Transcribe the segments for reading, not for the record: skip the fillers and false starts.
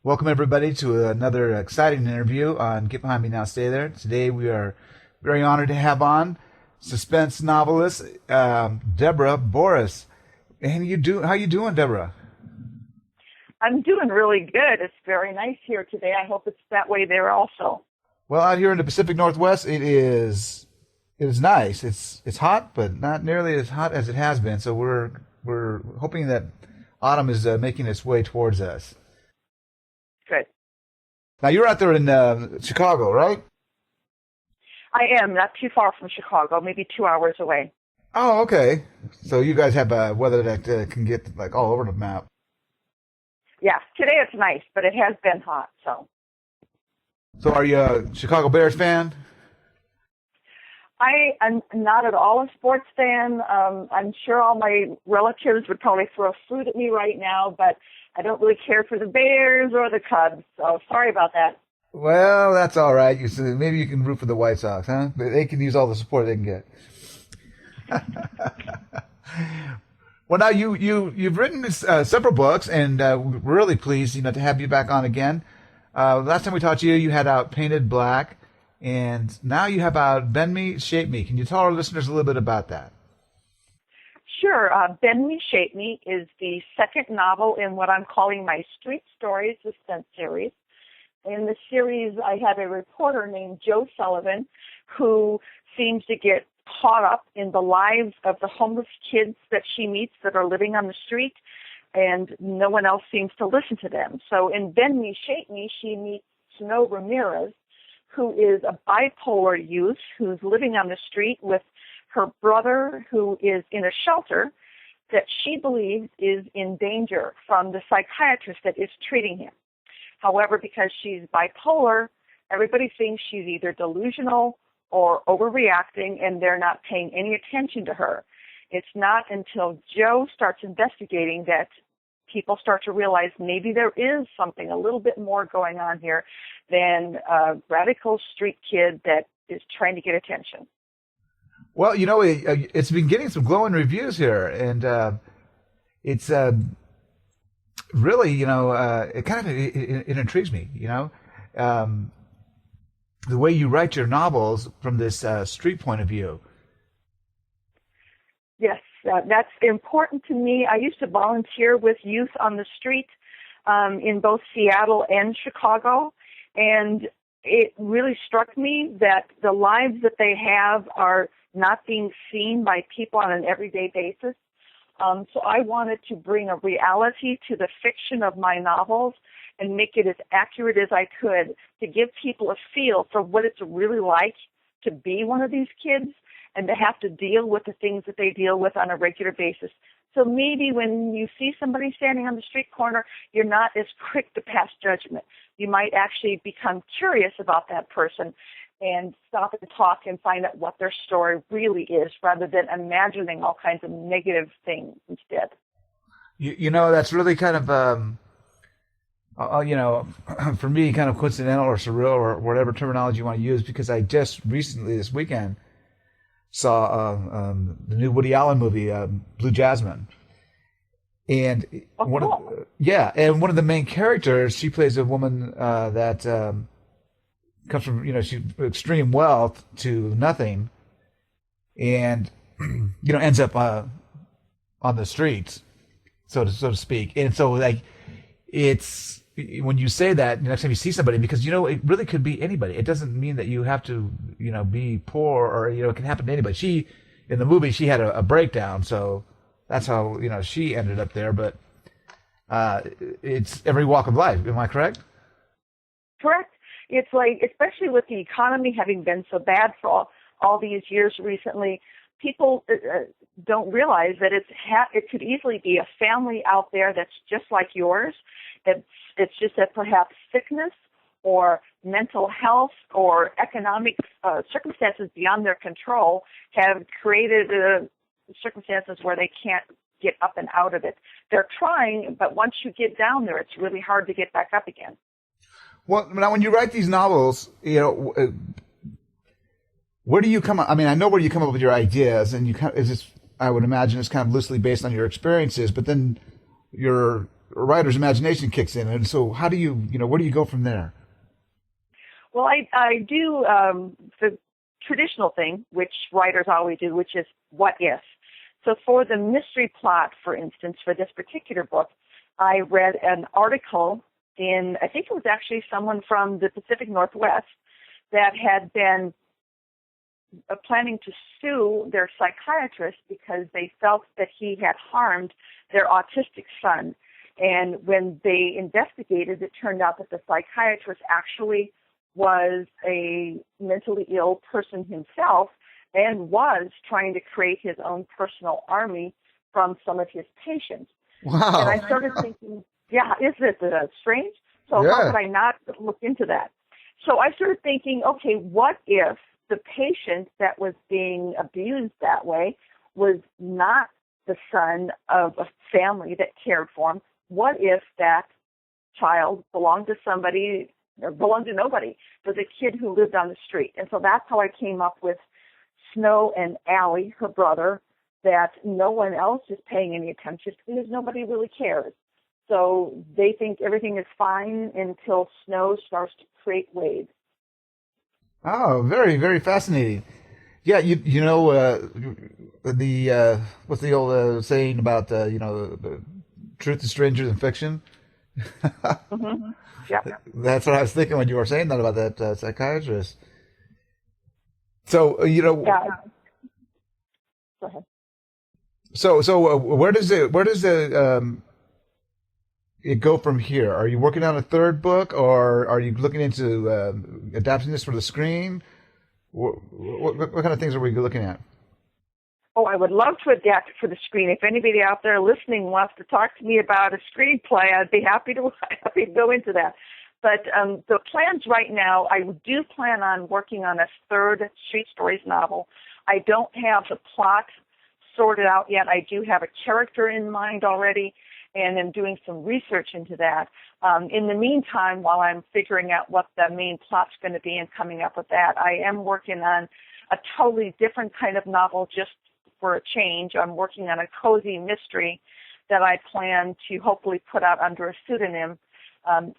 Welcome, everybody, to another exciting interview on Get Behind Me Now, Stay There. Today, we are very honored to have on suspense novelist Debra Borys. And how you doing, Debra? I'm doing really good. It's very nice here today. I hope it's that way there also. Well, out here in the Pacific Northwest, it is nice. It's hot, but not nearly as hot as it has been. So we're hoping that autumn is making its way towards us. Good. Now, you're out there in Chicago, right? I am, not too far from Chicago, maybe 2 hours away. Oh, okay. So you guys have weather that can get like all over the map. Yeah, today it's nice, but it has been hot, so. So are you a Chicago Bears fan? I am not at all a sports fan. I'm sure all my relatives would probably throw food at me right now, but I don't really care for the Bears or the Cubs, so sorry about that. Well, that's all right. Maybe you can root for the White Sox, huh? They can use all the support they can get. Well, now you've written several books, and we're really pleased, to have you back on again. Last time we talked to you, you had out Painted Black, and now you have out Bend Me, Shape Me. Can you tell our listeners a little bit about that? Sure. Bend Me, Shape Me is the second novel in what I'm calling my Street Stories suspense series. In the series, I have a reporter named Joe Sullivan who seems to get caught up in the lives of the homeless kids that she meets that are living on the street, and no one else seems to listen to them. So in Bend Me, Shape Me, she meets Snow Ramirez, who is a bipolar youth who's living on the street with her brother, who is in a shelter that she believes is in danger from the psychiatrist that is treating him. However, because she's bipolar, everybody thinks she's either delusional or overreacting, and they're not paying any attention to her. It's not until Joe starts investigating that people start to realize maybe there is something a little bit more going on here than a radical street kid that is trying to get attention. Well, it's been getting some glowing reviews here, and it's really, it kind of it intrigues me, the way you write your novels from this street point of view. Yes, that's important to me. I used to volunteer with youth on the street in both Seattle and Chicago, and it really struck me that the lives that they have are not being seen by people on an everyday basis. So I wanted to bring a reality to the fiction of my novels and make it as accurate as I could to give people a feel for what it's really like to be one of these kids and to have to deal with the things that they deal with on a regular basis. So maybe when you see somebody standing on the street corner, you're not as quick to pass judgment. You might actually become curious about that person and stop and talk and find out what their story really is rather than imagining all kinds of negative things instead. That's really kind of, for me, kind of coincidental or surreal or whatever terminology you want to use, because I just recently, this weekend, saw the new Woody Allen movie, Blue Jasmine. And one of the main characters, she plays a woman that comes from, she's extreme wealth to nothing, and ends up on the streets, so to speak. And so, like, it's when you say that next time you see somebody, because it really could be anybody. It doesn't mean that you have to be poor, or it can happen to anybody. She, in the movie, she had a breakdown, so that's how she ended up there. But it's every walk of life. Am I correct? Correct. It's like, especially with the economy having been so bad for all these years recently, people don't realize that it could easily be a family out there that's just like yours. It's just that perhaps sickness or mental health or economic circumstances beyond their control have created circumstances where they can't get up and out of it. They're trying, but once you get down there, it's really hard to get back up again. Well, now when you write these novels, where do you come up? I mean, I know where you come up with your ideas, and I would imagine it's kind of loosely based on your experiences, but then your writer's imagination kicks in. And so how do where do you go from there? Well, I do the traditional thing, which writers always do, which is what if. So for the mystery plot, for instance, for this particular book, I read an article I think it was actually someone from the Pacific Northwest that had been planning to sue their psychiatrist because they felt that he had harmed their autistic son. And when they investigated, it turned out that the psychiatrist actually was a mentally ill person himself and was trying to create his own personal army from some of his patients. Wow. And I started thinking, yeah, is it strange? So how could I not look into that? So I started thinking, okay, what if the patient that was being abused that way was not the son of a family that cared for him? What if that child belonged to somebody or belonged to nobody? It was a kid who lived on the street. And so that's how I came up with Snow and Allie, her brother, that no one else is paying any attention to because nobody really cares. So they think everything is fine until Snow starts to create waves. Oh, very, very fascinating. Yeah, you know what's the old saying about the truth is stranger than fiction? Mm-hmm. Yeah. That's what I was thinking when you were saying that about that psychiatrist. So Yeah. Go ahead. So where does it go from here? Are you working on a third book, or are you looking into adapting this for the screen? What kind of things are we looking at? Oh, I would love to adapt it for the screen. If anybody out there listening wants to talk to me about a screenplay, I'd be happy to go into that. But the plans right now, I do plan on working on a third Street Stories novel. I don't have the plot sorted out yet. I do have a character in mind already, and I'm doing some research into that. In the meantime, while I'm figuring out what the main plot's going to be and coming up with that, I am working on a totally different kind of novel just for a change. I'm working on a cozy mystery that I plan to hopefully put out under a pseudonym,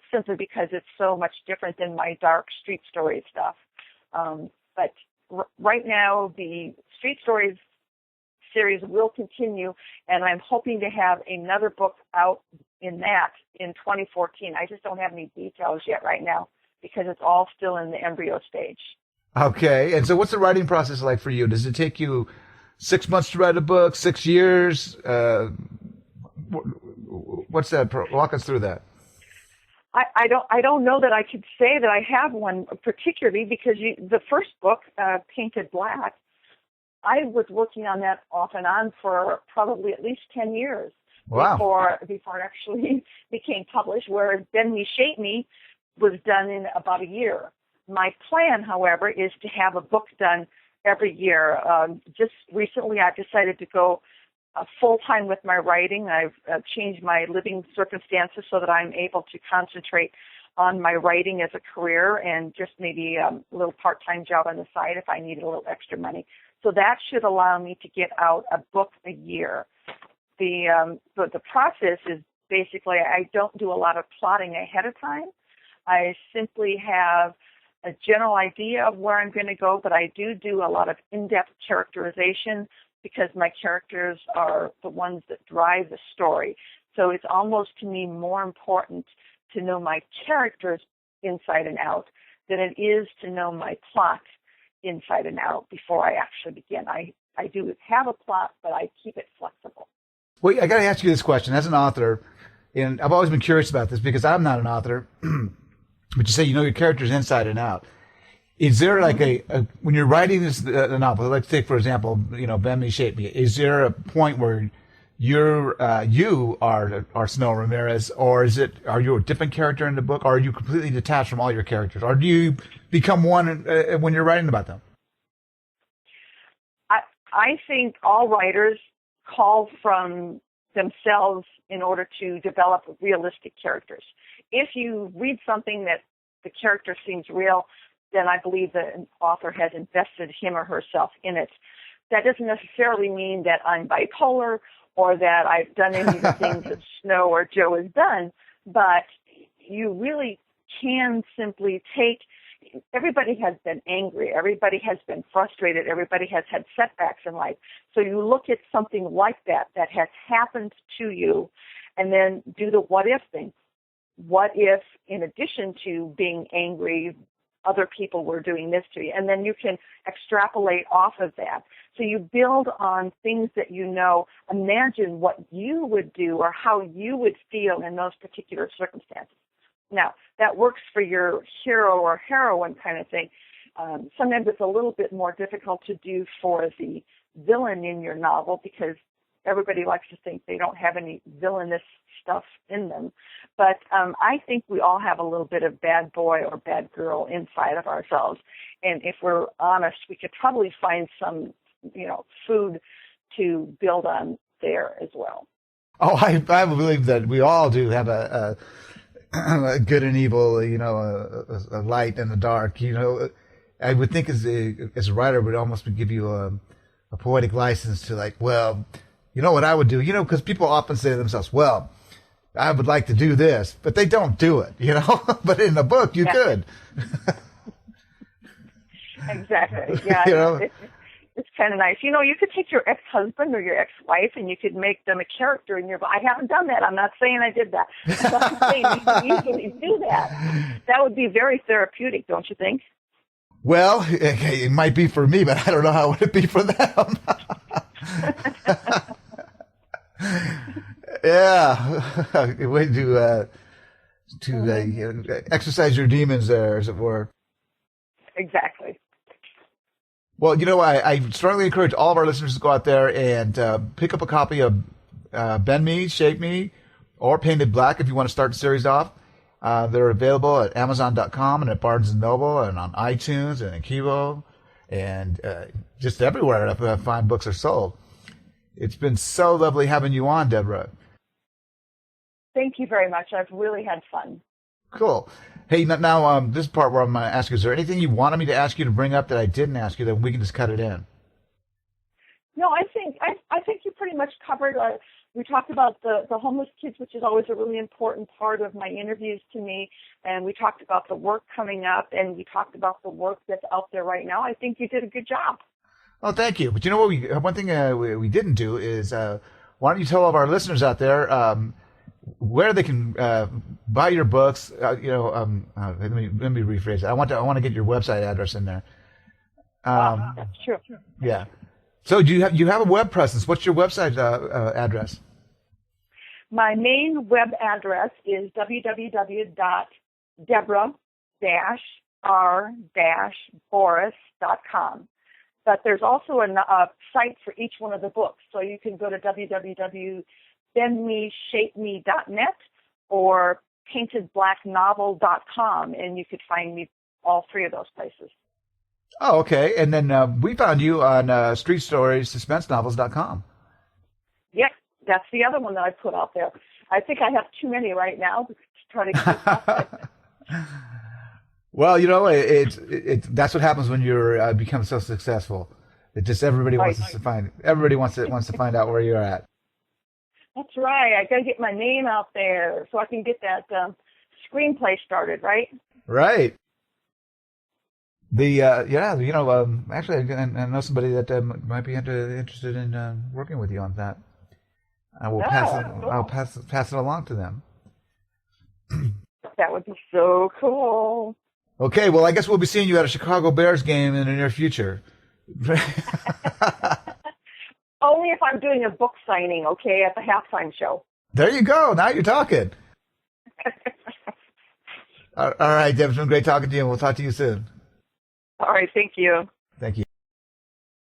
simply because it's so much different than my dark street story stuff. But right now, the Street Stories series will continue, and I'm hoping to have another book out in 2014. I just don't have any details yet right now because it's all still in the embryo stage. Okay, and so what's the writing process like for you? Does it take you 6 months to write a book, 6 years? What's that? Walk us through that. I don't know that I could say that I have one particularly because the first book, Painted Black, I was working on that off and on for probably at least 10 years. Wow. Before it actually became published, whereas Then We Shape Me was done in about a year. My plan, however, is to have a book done every year. Just recently I've decided to go full-time with my writing. I've changed my living circumstances so that I'm able to concentrate on my writing as a career and just maybe a little part-time job on the side if I needed a little extra money. So that should allow me to get out a book a year. The process is basically I don't do a lot of plotting ahead of time. I simply have a general idea of where I'm going to go, but I do a lot of in-depth characterization because my characters are the ones that drive the story. So it's almost to me more important to know my characters inside and out than it is to know my plot inside and out before I actually begin. I do have a plot, but I keep it flexible. Well, I got to ask you this question. As an author, and I've always been curious about this because I'm not an author, but you say you know your characters inside and out. Is there like when you're writing this novel, let's take, for example, Bend Me, Shape Me, is there a point where you are Snow Ramirez, or are you a different character in the book, or are you completely detached from all your characters, or do you become one when you're writing about them? I think all writers call from themselves in order to develop realistic characters. If you read something that the character seems real, then I believe the author has invested him or herself in it. That doesn't necessarily mean that I'm bipolar or that I've done any of the things that Snow or Joe has done, but you really can simply take, everybody has been angry, everybody has been frustrated, everybody has had setbacks in life. So you look at something like that has happened to you, and then do the what if thing. What if, in addition to being angry, other people were doing this to you? And then you can extrapolate off of that. So you build on things that you know. Imagine what you would do or how you would feel in those particular circumstances. Now, that works for your hero or heroine kind of thing. Sometimes it's a little bit more difficult to do for the villain in your novel because everybody likes to think they don't have any villainous stuff in them. But I think we all have a little bit of bad boy or bad girl inside of ourselves. And if we're honest, we could probably find some, food to build on there as well. Oh, I believe that we all do have a good and evil, a light and a dark. I would think as a writer would almost give you a poetic license to you know what I would do, because people often say to themselves, well, I would like to do this, but they don't do it, but in a book you could. Exactly. Yeah. It's kind of nice. You could take your ex-husband or your ex-wife and you could make them a character in your book. I haven't done that. I'm not saying I did that. I'm saying you could easily do that. That would be very therapeutic, don't you think? Well, it might be for me, but I don't know how it would be for them. Yeah, a way to exercise your demons there, as it were. Exactly. Well, I strongly encourage all of our listeners to go out there and pick up a copy of Bend Me, Shape Me, or Painted Black if you want to start the series off. They're available at Amazon.com and at Barnes & Noble and on iTunes and at Kibo and just everywhere that fine books are sold. It's been so lovely having you on, Debra. Thank you very much. I've really had fun. Cool. Hey, now this part where I'm going to ask you, is there anything you wanted me to ask you to bring up that I didn't ask you that we can just cut it in? No, I think you pretty much covered. We talked about the homeless kids, which is always a really important part of my interviews to me, and we talked about the work coming up, and we talked about the work that's out there right now. I think you did a good job. Oh, thank you. But you know what? One thing we didn't do is why don't you tell all of our listeners out there where they can buy your books? Let me rephrase it. I want to get your website address in there. Sure. Yeah. So do you have a web presence? What's your website address? My main web address is www.debra-r-borys.com. But there's also a site for each one of the books. So you can go to www.bendmeshapeme.net or paintedblacknovel.com, and you could find me all three of those places. Oh, okay. And then we found you on StreetStoriesSuspenseNovels.com. Yep, that's the other one that I put out there. I think I have too many right now to try to keep up. Well, that's what happens when you become so successful. It just everybody wants to find out where you're at. That's right. I got to get my name out there so I can get that screenplay started, right? Right. Actually, I know somebody that might be interested in working with you on that. I will pass it along to them. That would be so cool. Okay, well, I guess we'll be seeing you at a Chicago Bears game in the near future. Only if I'm doing a book signing, okay, at the halftime show. There you go. Now you're talking. All right, Deb, it's been great talking to you, and we'll talk to you soon. All right, thank you.